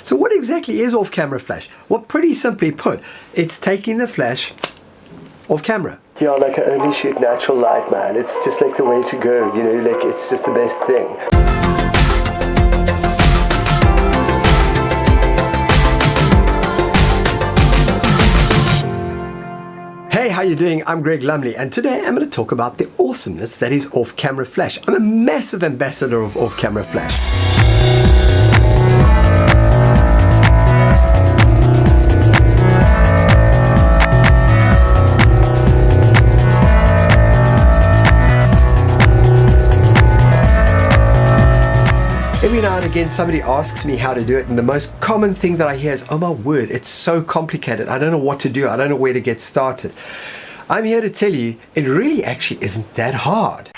So what exactly is off-camera flash? Well, pretty simply put, it's taking the flash off camera. Yeah, like I only shoot natural light, man. It's just like the way to go, you know, like it's just the best thing. Hey, how you doing? I'm Greg Lumley, and today I'm going to talk about the awesomeness that is off-camera flash. I'm a massive ambassador of off-camera flash. Every now and again somebody asks me how to do it, and the most common thing that I hear is, oh my word, it's so complicated, I don't know what to do, I don't know where to get started. I'm here to tell you, it really actually isn't that hard.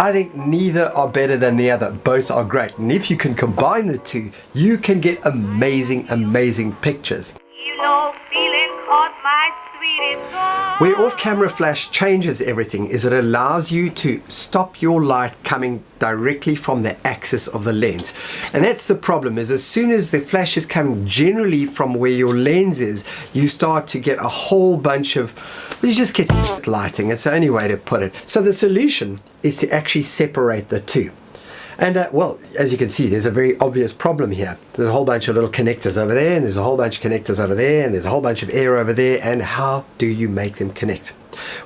I think neither are better than the other, both are great, and if you can combine the two, you can get amazing, amazing pictures. You know, feeling caught my sweetest soul. Where off-camera flash changes everything is it allows you to stop your light coming directly from the axis of the lens. And that's the problem, is as soon as the flash is coming generally from where your lens is, you start to get a whole bunch of, well, you just get lighting. It's the only way to put it. So the solution is to actually separate the two. And well, as you can see, there's a very obvious problem here. There's a whole bunch of little connectors over there, and there's a whole bunch of connectors over there, and there's a whole bunch of air over there, and how do you make them connect?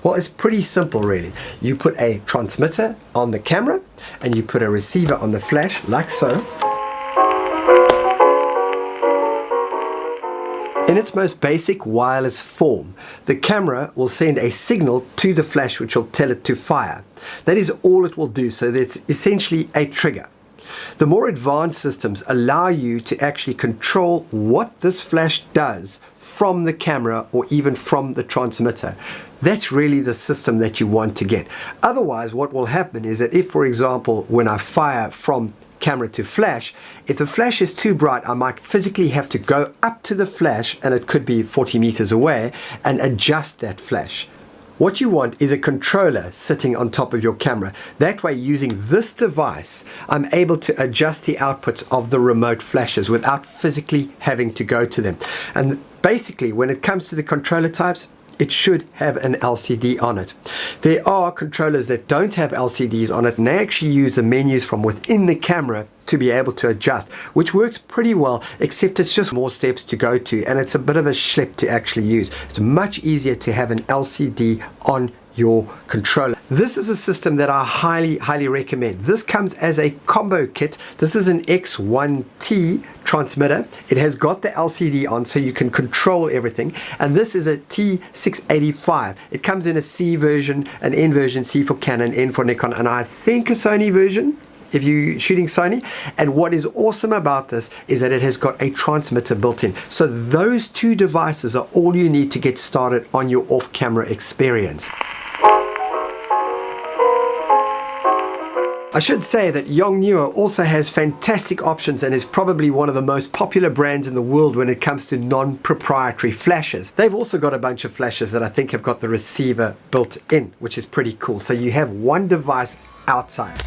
Well, it's pretty simple really. You put a transmitter on the camera, and you put a receiver on the flash, like so. In its most basic wireless form, the camera will send a signal to the flash which will tell it to fire. That is all it will do, so that's essentially a trigger. The more advanced systems allow you to actually control what this flash does from the camera or even from the transmitter. That's really the system that you want to get. Otherwise, what will happen is that if, for example, when I fire from camera to flash, if the flash is too bright, I might physically have to go up to the flash, and it could be 40 meters away, and adjust that flash. What you want is a controller sitting on top of your camera. That way, using this device, I'm able to adjust the outputs of the remote flashes without physically having to go to them. And basically, when it comes to the controller types, it should have an LCD on it. There are controllers that don't have LCDs on it, and they actually use the menus from within the camera to be able to adjust, which works pretty well, except it's just more steps to go to, and it's a bit of a schlep to actually use. It's much easier to have an LCD on your controller. This is a system that I highly recommend. This comes as a combo kit. This is an X1T transmitter. It has got the LCD on, so you can control everything, and this is a T685. It comes in a C version, an N version, C for Canon, N for Nikon, and I think a Sony version if you're shooting Sony. And what is awesome about this is that it has got a transmitter built in. So those two devices are all you need to get started on your off-camera experience. I should say that Yongnuo also has fantastic options and is probably one of the most popular brands in the world when it comes to non-proprietary flashes. They've also got a bunch of flashes that I think have got the receiver built in, which is pretty cool. So you have one device outside.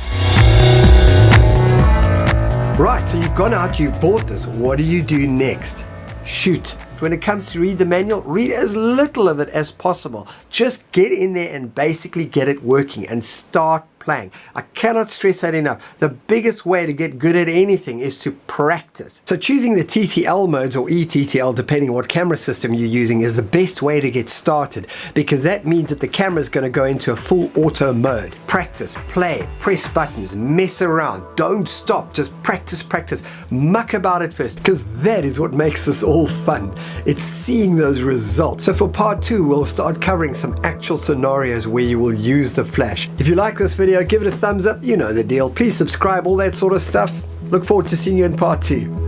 Right, so you've gone out, you've bought this. What do you do next? Shoot. When it comes to read the manual, read as little of it as possible. Just get in there and basically get it working and start playing. I cannot stress that enough. The biggest way to get good at anything is to practice. So choosing the TTL modes or ETTL, depending on what camera system you're using, is the best way to get started, because that means that the camera is going to go into a full auto mode. Practice, play, press buttons, mess around, don't stop, just practice, muck about it first, because that is what makes this all fun. It's seeing those results. So for part 2, we'll start covering some actual scenarios where you will use the flash. If you like this video, give it a thumbs up, you know the deal. Please subscribe, all that sort of stuff. Look forward to seeing you in part 2.